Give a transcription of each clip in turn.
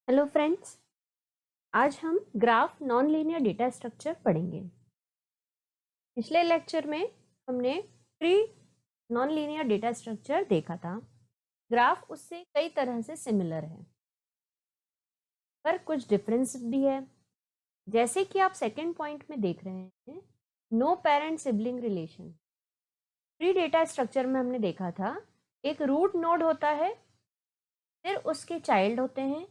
Hello friends, आज हम graph non linear data structure पढ़ेंगे। पिछले लेक्चर में हमने tree non linear data structure देखा था। ग्राफ उससे कई तरह से सिमिलर है, पर कुछ डिफरेंस भी है। जैसे कि आप सेकंड पॉइंट में देख रहे हैं, no parent sibling relation. Tree data structure में हमने देखा था एक रूट नोड होता है, फिर उसके चाइल्ड होते हैं।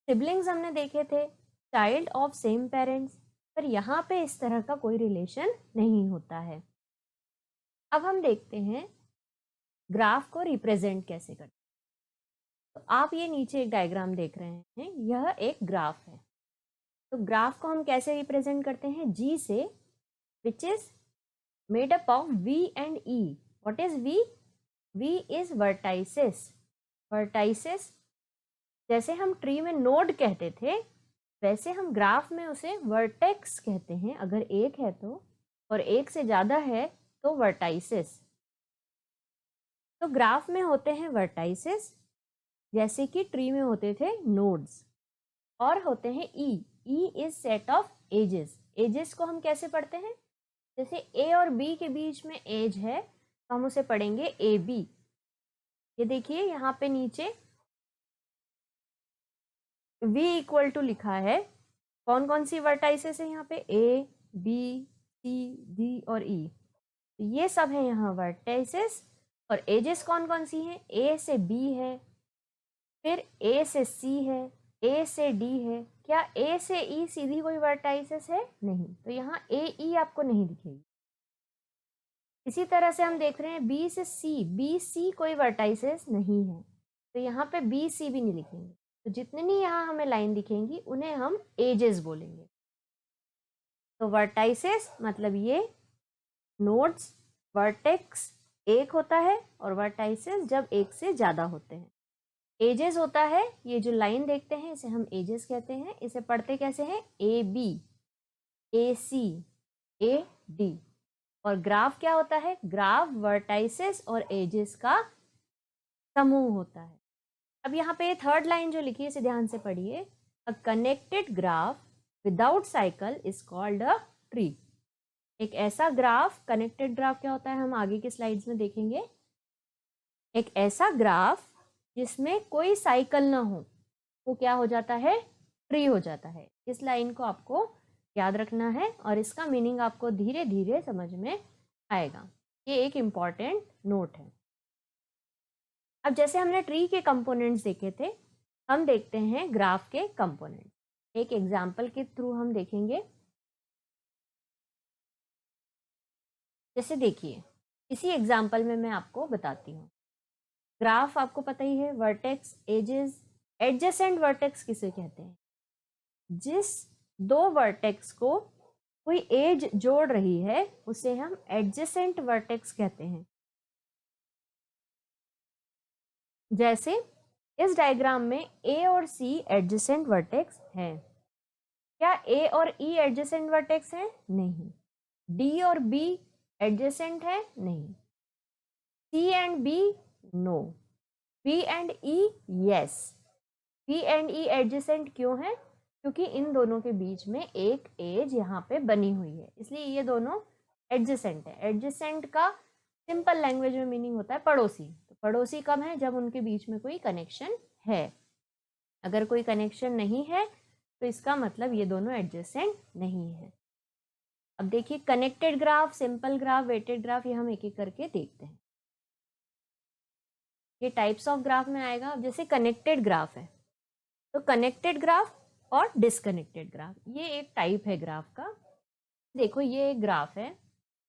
सिबलिंग्स हमने देखे थे, चाइल्ड ऑफ सेम पेरेंट्स, पर यहाँ पे इस तरह का कोई रिलेशन नहीं होता है। अब हम देखते हैं ग्राफ को रिप्रेजेंट कैसे करते हैं। तो आप ये नीचे एक डायग्राम देख रहे हैं, यह एक ग्राफ है। तो ग्राफ को हम कैसे रिप्रेजेंट करते हैं? जी से, which is made up of V and E. What is V? V is vertices. Vertices जैसे हम ट्री में नोड कहते थे, वैसे हम ग्राफ में उसे वर्टेक्स कहते हैं अगर एक है तो, और एक से ज़्यादा है तो वर्टाइसेस। तो ग्राफ में होते हैं वर्टाइसेस, जैसे कि ट्री में होते थे नोड्स, और होते हैं E. E is set of edges. Edges को हम कैसे पढ़ते हैं? जैसे ए और बी के बीच में एज है तो हम उसे पढ़ेंगे ए बी। ये देखिए यहाँ पे नीचे v इक्वल टू लिखा है। कौन कौन सी वर्टाइसेस है यहाँ पे? ए, बी, सी, डी और ई। तो ये सब है यहाँ वर्टाइसेस। और एजेस कौन कौन सी हैं? ए से बी है, फिर ए से सी है, ए से डी है। क्या ए से ई सीधी कोई वर्टाइसेस है? नहीं, तो यहाँ ए ई आपको नहीं दिखेगी। इसी तरह से हम देख रहे हैं बी से सी, बी सी कोई वर्टाइसेस नहीं है, तो यहाँ पे बी सी भी नहीं लिखेंगे। तो जितनी यहाँ हमें लाइन दिखेंगी उन्हें हम एजेस बोलेंगे। तो वर्टाइसेस मतलब ये नोड्स, वर्टेक्स एक होता है और वर्टाइसेस जब एक से ज़्यादा होते हैं। एजेस होता है, ये जो लाइन देखते हैं इसे हम एजेस कहते हैं। इसे पढ़ते कैसे हैं? A B, A C, A D. और ग्राफ क्या होता है? ग्राफ वर्टाइसेस और एजेस का समूह होता है। अब यहाँ पे थर्ड लाइन जो लिखी है इसे ध्यान से पढ़िए। A connected graph without cycle is called a tree. एक ऐसा ग्राफ, कनेक्टेड ग्राफ क्या होता है हम आगे की स्लाइड्स में देखेंगे। एक ऐसा ग्राफ जिसमें कोई साइकिल ना हो वो क्या हो जाता है? ट्री हो जाता है। इस लाइन को आपको याद रखना है और इसका मीनिंग आपको धीरे धीरे समझ में आएगा। ये एक इम्पॉर्टेंट नोट है। अब जैसे हमने ट्री के कंपोनेंट्स देखे थे, हम देखते हैं ग्राफ के कंपोनेंट। एक एग्जाम्पल के थ्रू हम देखेंगे। जैसे देखिए, इसी एग्जाम्पल में मैं आपको बताती हूँ। ग्राफ आपको पता ही है, वर्टेक्स, एजेस, एडजेसेंट वर्टेक्स किसे कहते हैं? जिस दो वर्टेक्स को कोई एज जोड़ रही है उसे हम एडजेसेंट वर्टेक्स कहते हैं। जैसे इस डायग्राम में ए और सी एडजेसेंट वर्टेक्स हैं। क्या ए और ई एडजेसेंट वर्टेक्स हैं? नहीं। डी और बी एडजेसेंट है? नहीं। C and B? No. B and E? Yes. B and E adjacent क्यों है? क्योंकि इन दोनों के बीच में एक एज यहाँ पे बनी हुई है, इसलिए ये दोनों एडजेसेंट है। एडजेसेंट का सिंपल लैंग्वेज में मीनिंग होता है पड़ोसी। तो पड़ोसी कब है? जब उनके बीच में कोई कनेक्शन है। अगर कोई कनेक्शन नहीं है तो इसका मतलब ये दोनों एडजेसेंट नहीं है। अब देखिए, connected graph, simple graph, weighted graph, ये हम एक एक करके देखते हैं। ये टाइप्स ऑफ ग्राफ में आएगा। अब जैसे कनेक्टेड ग्राफ है, तो कनेक्टेड ग्राफ और डिसकनेक्टेड ग्राफ, ये एक टाइप है ग्राफ का। देखो ये एक ग्राफ है,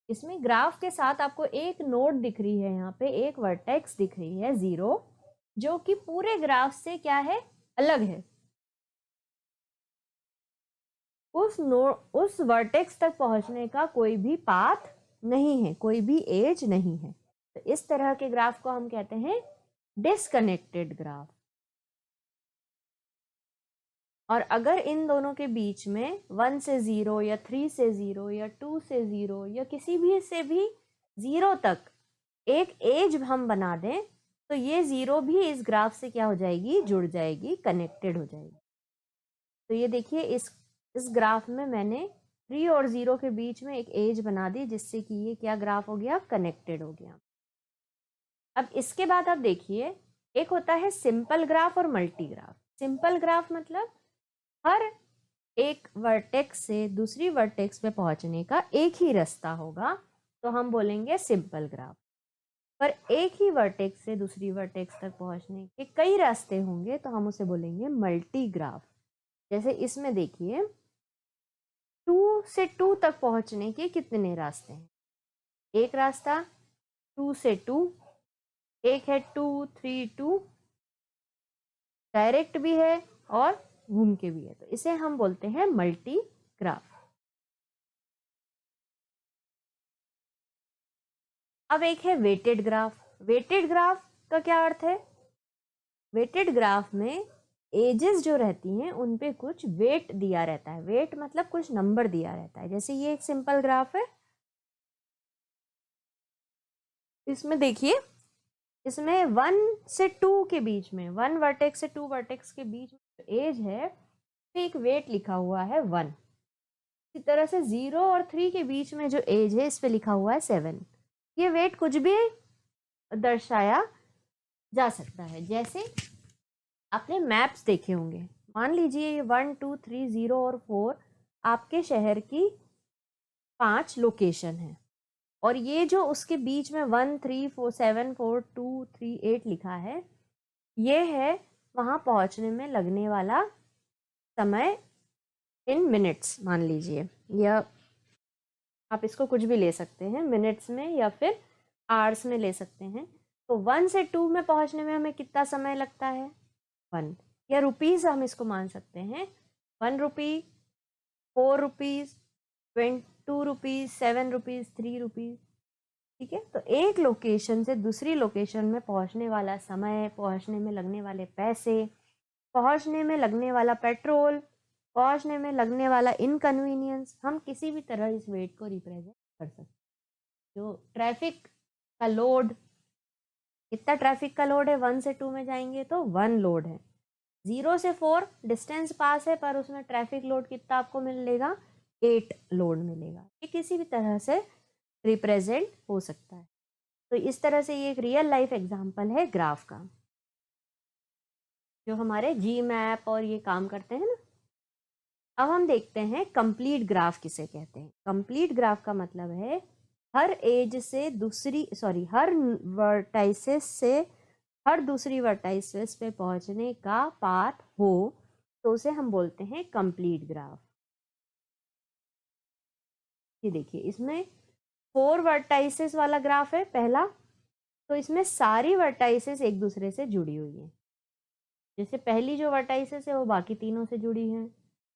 इसमें ग्राफ के साथ आपको एक नोड दिख रही है, यहाँ पे एक वर्टेक्स दिख रही है 0, जो कि पूरे ग्राफ से क्या है? अलग है। उस वर्टेक्स तक पहुंचने का कोई भी पाथ नहीं है, कोई भी एज नहीं है। तो इस तरह के ग्राफ को हम कहते हैं डिसकनेक्टेड ग्राफ। और अगर इन दोनों के बीच में 1 से 0 या 3 से 0 या 2 से 0 या किसी भी से भी 0 तक एक एज हम बना दें तो ये 0 भी इस ग्राफ से क्या हो जाएगी, जुड़ जाएगी, कनेक्टेड हो जाएगी। तो ये देखिए इस ग्राफ में मैंने 3 और 0 के बीच में एक एज बना दी, जिससे कि ये क्या ग्राफ हो गया, कनेक्टेड हो गया। अब इसके बाद आप देखिए, एक होता है सिंपल ग्राफ और मल्टी ग्राफ। सिंपल ग्राफ मतलब हर एक वर्टेक्स से दूसरी वर्टेक्स पे पहुंचने का एक ही रास्ता होगा, तो हम बोलेंगे सिंपल ग्राफ। पर एक ही वर्टेक्स से दूसरी वर्टेक्स तक पहुंचने के कई रास्ते होंगे, तो हम उसे बोलेंगे मल्टी ग्राफ। जैसे इसमें देखिए 2 से 2 तक पहुंचने के कितने रास्ते हैं, एक रास्ता 2 से 2, एक है 2 3 2, डायरेक्ट भी है और घूम के भी है, तो इसे हम बोलते हैं मल्टी ग्राफ। अब एक है वेटेड ग्राफ। वेटेड ग्राफ का क्या अर्थ है, वेटेड ग्राफ में एजेस जो रहती हैं उन पे कुछ वेट दिया रहता है। वेट मतलब कुछ नंबर दिया रहता है। जैसे ये एक सिंपल ग्राफ है, इसमें देखिए, इसमें 1 से 2 के बीच में, 1 वर्टेक्स से 2 वर्टेक्स के बीच में जो एज है, पे एक वेट लिखा हुआ है 1। इसी तरह से 0 और 3 के बीच में जो एज है, इस पे लिखा हुआ है 7। ये वेट कुछ भी दर्शाया जा सकता है। जैसे आपने मैप्स देखे होंगे, मान लीजिए ये 1 2 3 0 और 4 आपके शहर की 5 लोकेशन है, और ये जो उसके बीच में 1 3 4 7 4 2 3 8 लिखा है, ये है वहां पहुंचने में लगने वाला समय इन मिनट्स मान लीजिए, या आप इसको कुछ भी ले सकते हैं, मिनट्स में या फिर आवर्स में ले सकते हैं। तो 1 से 2 में पहुंचने में हमें कितना समय लगता है, 1, या रुपीज़ हम इसको मान सकते हैं, 1 रुपी, 4 रुपीज़, 2 रुपीज़, 7 रुपीज़, 3 रुपीज़। ठीक है, तो एक लोकेशन से दूसरी लोकेशन में पहुंचने वाला समय, पहुंचने में लगने वाले पैसे, पहुंचने में लगने वाला पेट्रोल, पहुंचने में लगने वाला इनकन्वीनियंस, हम किसी भी तरह इस वेट को रिप्रेजेंट कर सकते हैं। जो ट्रैफिक का लोड, कितना ट्रैफिक का लोड है, 1 से 2 में जाएंगे तो 1 लोड है। 0 से 4 डिस्टेंस पास है, पर उसमें ट्रैफिक लोड कितना आपको मिलेगा, 8 लोड मिलेगा। ये किसी भी तरह से रिप्रेजेंट हो सकता है। तो इस तरह से ये एक रियल लाइफ एग्जांपल है ग्राफ का, जो हमारे जी मैप और ये काम करते हैं ना। अब हम देखते हैं कंप्लीट ग्राफ किसे कहते हैं। कंप्लीट ग्राफ का मतलब है हर एज से दूसरी, सॉरी, हर वर्टाइसिस से हर दूसरी वर्टाइसिस पे पहुंचने का पाथ हो, तो उसे हम बोलते हैं कंप्लीट ग्राफ। ये देखिए, इसमें 4 वर्टाइसिस वाला ग्राफ है पहला, तो इसमें सारी वर्टाइसिस एक दूसरे से जुड़ी हुई है। जैसे पहली जो वर्टाइसिस है वो बाकी तीनों से जुड़ी है,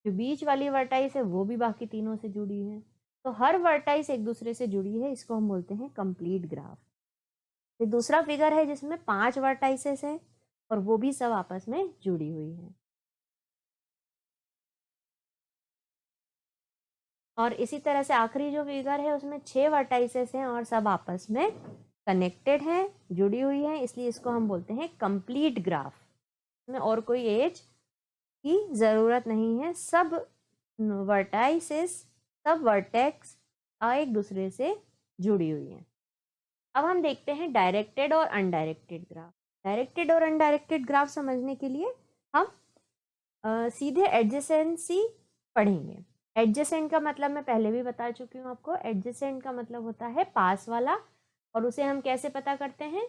जो बीच वाली वर्टाइस है वो भी बाकी तीनों से जुड़ी है। तो हर वर्टाइस एक दूसरे से जुड़ी है, इसको हम बोलते हैं कंप्लीट ग्राफ। फिर दूसरा फिगर है जिसमें 5 वर्टाइसेस है और वो भी सब आपस में जुड़ी हुई है। और इसी तरह से आखिरी जो फिगर है उसमें 6 वर्टाइसेस हैं और सब आपस में कनेक्टेड हैं, जुड़ी हुई हैं, इसलिए इसको हम बोलते हैं कंप्लीट ग्राफ। इसमें और कोई एज की ज़रूरत नहीं है, सब वर्टाइसेस, सब वर्टेक्स एक दूसरे से जुड़ी हुई हैं। अब हम देखते हैं डायरेक्टेड और अनडायरेक्टेड ग्राफ। डायरेक्टेड और अनडायरेक्टेड ग्राफ समझने के लिए हम सीधे एडजेसेंसी पढ़ेंगे। एडजेसेंट का मतलब मैं पहले भी बता चुकी हूँ आपको। एडजेसेंट का मतलब होता है पास वाला, और उसे हम कैसे पता करते हैं,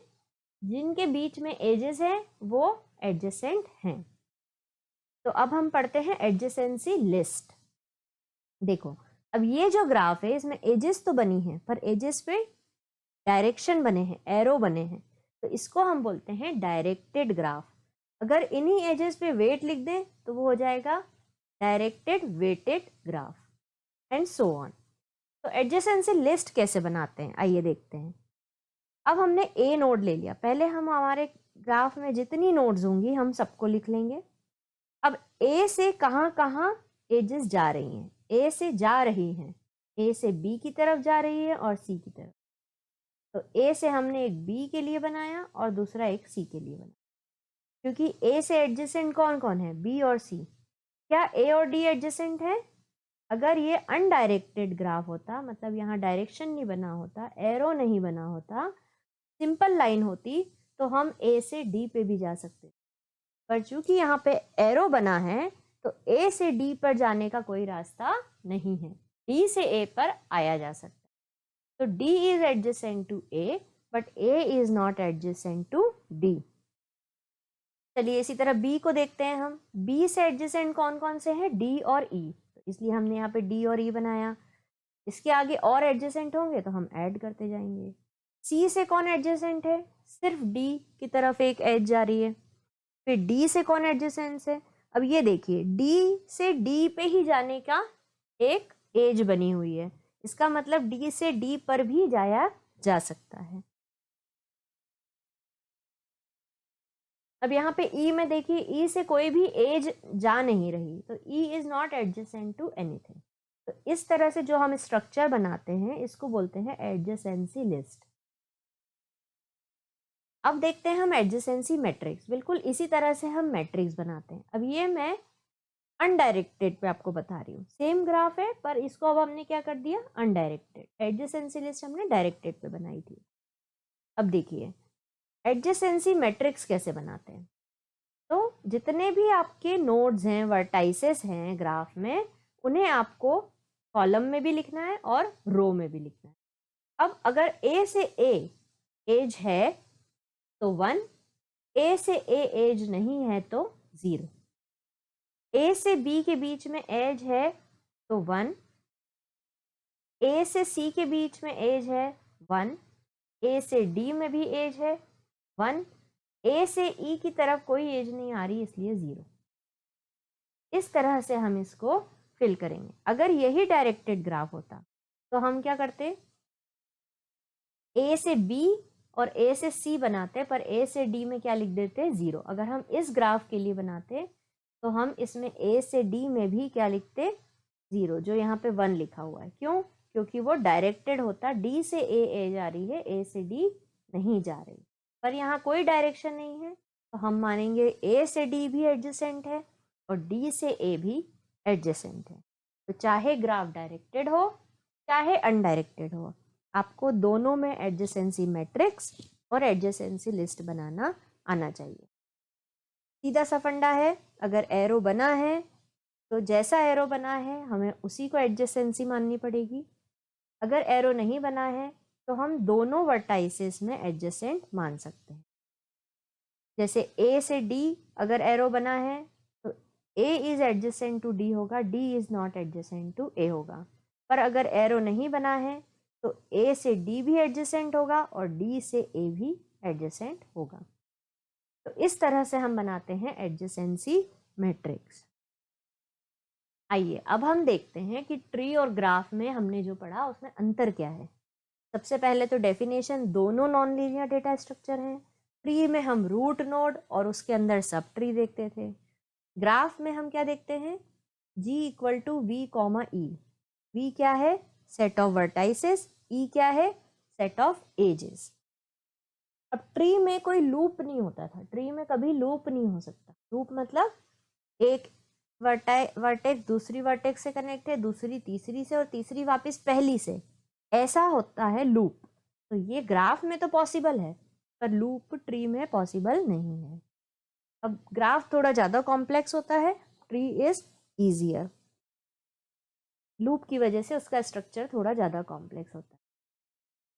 जिनके बीच में एजेस हैं वो एडजेसेंट हैं। तो अब हम पढ़ते हैं एडजेसेंसी लिस्ट। देखो, अब ये जो ग्राफ है इसमें एजेस तो बनी है, पर एजेस पे डायरेक्शन बने हैं, एरो बने हैं, तो इसको हम बोलते हैं डायरेक्टेड ग्राफ। अगर इन्हीं एजेस पे वेट लिख दें तो वो हो जाएगा directed weighted graph, and so on. तो एडजेसेंसी लिस्ट कैसे बनाते हैं, आइए देखते हैं। अब हमने ए नोड ले लिया, पहले हम हमारे ग्राफ में जितनी नोड्स होंगी हम सबको लिख लेंगे। अब ए से कहाँ कहाँ एजेस जा रही हैं, ए से जा रही हैं, ए से बी की तरफ जा रही है और सी की तरफ। तो ए से हमने एक बी के लिए बनाया और दूसरा एक सी के लिए बनाया, क्योंकि ए से एडजेसेंट कौन कौन है, बी और सी। क्या ए और डी एडजेसेंट है? अगर ये अनडायरेक्टेड ग्राफ होता, मतलब यहाँ डायरेक्शन नहीं बना होता, एरो नहीं बना होता, सिंपल लाइन होती, तो हम ए से डी पे भी जा सकते। पर चूंकि यहाँ पे एरो बना है तो ए से डी पर जाने का कोई रास्ता नहीं है, डी से ए पर आया जा सकता है। तो D is adjacent to A but A is not adjacent to D. चलिए इसी तरह बी को देखते हैं हम। बी से एडजेसेंट कौन कौन से हैं, डी और ई, तो इसलिए हमने यहाँ पे डी और ई बनाया। इसके आगे और एडजेसेंट होंगे तो हम ऐड करते जाएंगे। सी से कौन एडजेसेंट है, सिर्फ डी की तरफ एक एज जा रही है। फिर डी से कौन एडजेसेंट है, अब ये देखिए डी से डी पे ही जाने का एक एज बनी हुई है, इसका मतलब डी से डी पर भी जाया जा सकता है। अब यहाँ पे ई में देखिए, ई से कोई भी एज जा नहीं रही, तो E is not adjacent to anything. तो इस तरह से जो हम स्ट्रक्चर बनाते हैं इसको बोलते हैं एडजेसेंसी लिस्ट। अब देखते हैं हम एडजेसेंसी मैट्रिक्स। बिल्कुल इसी तरह से हम मैट्रिक्स बनाते हैं। अब ये मैं अनडायरेक्टेड पे आपको बता रही हूँ, सेम ग्राफ है पर इसको अब हमने क्या कर दिया, अनडायरेक्टेड। एडजेसेंसी लिस्ट हमने डायरेक्टेड पे बनाई थी। अब देखिए एडजेसेंसी मैट्रिक्स कैसे बनाते हैं। तो जितने भी आपके नोड्स हैं, वर्टाइसेस हैं ग्राफ में, उन्हें आपको कॉलम में भी लिखना है और रो में भी लिखना है। अब अगर ए से ए एज है तो 1, ए से ए एज नहीं है तो 0, ए से बी के बीच में एज है तो 1, ए से सी के बीच में एज है 1, ए से डी में भी एज है 1, ए से ई की तरफ कोई एज नहीं आ रही इसलिए 0। इस तरह से हम इसको फिल करेंगे। अगर यही डायरेक्टेड ग्राफ होता तो हम क्या करते, ए से बी और ए से सी बनाते, पर ए से डी में क्या लिख देते, 0। अगर हम इस ग्राफ के लिए बनाते तो हम इसमें ए से डी में भी क्या लिखते, 0, जो यहाँ पे 1 लिखा हुआ है। क्यों? क्योंकि वो डायरेक्टेड होता, डी से ए जा रही है, ए से डी नहीं जा रही। पर यहाँ कोई डायरेक्शन नहीं है तो हम मानेंगे ए से डी भी एडजेसेंट है और डी से ए भी एडजेसेंट है। तो चाहे ग्राफ डायरेक्टेड हो चाहे अनडायरेक्टेड हो, आपको दोनों में एडजेसेंसी मैट्रिक्स और एडजेसेंसी लिस्ट बनाना आना चाहिए। सीधा सा फंडा है, अगर एरो बना है तो जैसा एरो बना है हमें उसी को एडजेसेंसी माननी पड़ेगी। अगर एरो नहीं बना है तो हम दोनों वर्टाइसेस में एडजेसेंट मान सकते हैं। जैसे ए से डी अगर एरो बना है तो A is adjacent to D होगा, D is not adjacent to A होगा। पर अगर एरो नहीं बना है तो ए से डी भी एडजेसेंट होगा और डी से ए भी एडजेसेंट होगा। तो इस तरह से हम बनाते हैं एडजेसेंसी मैट्रिक्स। आइए अब हम देखते हैं कि ट्री और ग्राफ में हमने जो पढ़ा उसमें अंतर क्या है। सबसे पहले तो डेफिनेशन, दोनों नॉन लीनियर डेटा स्ट्रक्चर हैं। ट्री में हम रूट नोड और उसके अंदर सब ट्री देखते थे। ग्राफ में हम क्या देखते हैं, G equal to V comma E. V क्या है, सेट ऑफ वर्टाइसेस, ई क्या है, सेट ऑफ एजेस। अब ट्री में कोई लूप नहीं होता था, ट्री में कभी लूप नहीं हो सकता। लूप मतलब एक वर्टेक्स दूसरी वर्टेक्स से कनेक्ट है, दूसरी तीसरी से और तीसरी वापस पहली से, ऐसा होता है लूप। तो ये ग्राफ में तो पॉसिबल है पर लूप ट्री में पॉसिबल नहीं है। अब ग्राफ थोड़ा ज़्यादा कॉम्प्लेक्स होता है, ट्री इज ईजियर। लूप की वजह से उसका स्ट्रक्चर थोड़ा ज़्यादा कॉम्प्लेक्स होता है।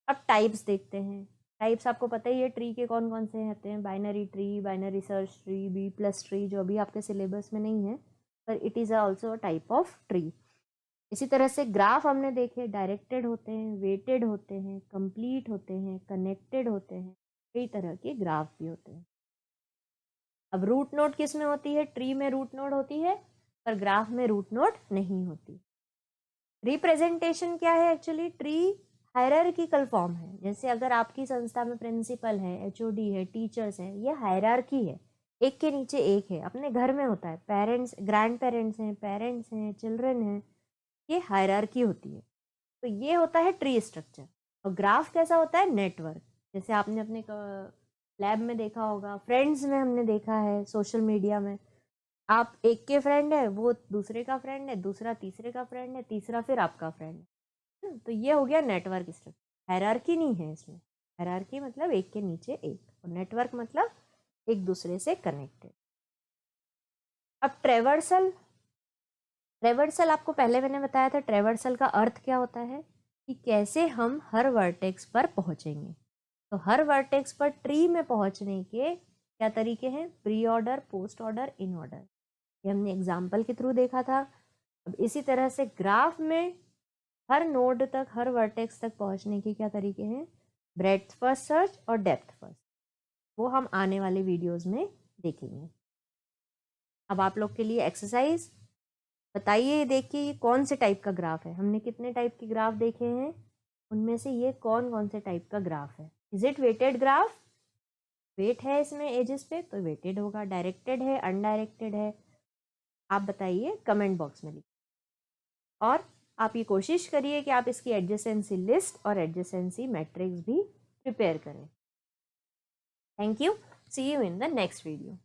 अब टाइप्स देखते हैं। टाइप्स आपको पता ही है ट्री के कौन कौन से होते हैं, binary tree, binary search tree, B plus tree, जो अभी आपके सिलेबस में नहीं है पर it is also a type of tree. इसी तरह से ग्राफ हमने देखे, डायरेक्टेड होते हैं, वेटेड होते हैं, कंप्लीट होते हैं, कनेक्टेड होते हैं, कई तरह के ग्राफ भी होते हैं। अब रूट नोड किस में होती है, ट्री में रूट नोड होती है पर ग्राफ में रूट नोड नहीं होती। रिप्रेजेंटेशन क्या है, एक्चुअली ट्री हायरार्किकल फॉर्म है। जैसे अगर आपकी संस्था में प्रिंसिपल है, एचओडी है, टीचर्स है, ये हायरार्की है, एक के नीचे एक है। अपने घर में होता है, पेरेंट्स, ग्रैंड पेरेंट्स हैं, पेरेंट्स हैं, चिल्ड्रन हैं, ये हायरार्की होती है। तो ये होता है ट्री स्ट्रक्चर। और ग्राफ कैसा होता है? नेटवर्क। जैसे आपने अपने लैब में देखा होगा, फ्रेंड्स में हमने देखा है, सोशल मीडिया में आप एक के फ्रेंड है, वो दूसरे का फ्रेंड है, दूसरा तीसरे का फ्रेंड है, तीसरा फिर आपका फ्रेंड है। तो ये हो गया नेटवर्क स्ट्रक्चर। हायरार्की नहीं है इसमें। हायरार्की मतलब एक के नीचे एक, और नेटवर्क मतलब एक दूसरे से कनेक्टेड। अब ट्रेवर्सल, ट्रेवर्सल आपको पहले मैंने बताया था, ट्रेवर्सल का अर्थ क्या होता है कि कैसे हम हर वर्टेक्स पर पहुंचेंगे। तो हर वर्टेक्स पर ट्री में पहुंचने के क्या तरीके हैं? Pre order, post order, in order. ये हमने एग्जाम्पल के थ्रू देखा था। अब इसी तरह से ग्राफ में हर नोड तक, हर वर्टेक्स तक पहुंचने के क्या तरीके हैं? ब्रेड्थ फर्स्ट सर्च और डेप्थ फर्स्ट। वो हम आने वाले वीडियोस में देखेंगे। अब आप लोग के लिए एक्सरसाइज, बताइए, देखिए ये कौन से टाइप का ग्राफ है। हमने कितने टाइप के ग्राफ देखे हैं, उनमें से ये कौन कौन से टाइप का ग्राफ है? Is it weighted graph? Weight है इसमें एजेस पे तो वेटेड होगा। डायरेक्टेड है, अनडायरेक्टेड है? आप बताइए कमेंट बॉक्स में लिखिए। और आप ये कोशिश करिए कि आप इसकी एडजेसेंसी लिस्ट और एडजेसेंसी मैट्रिक्स भी प्रिपेयर करें। Thank you, see you in the next video.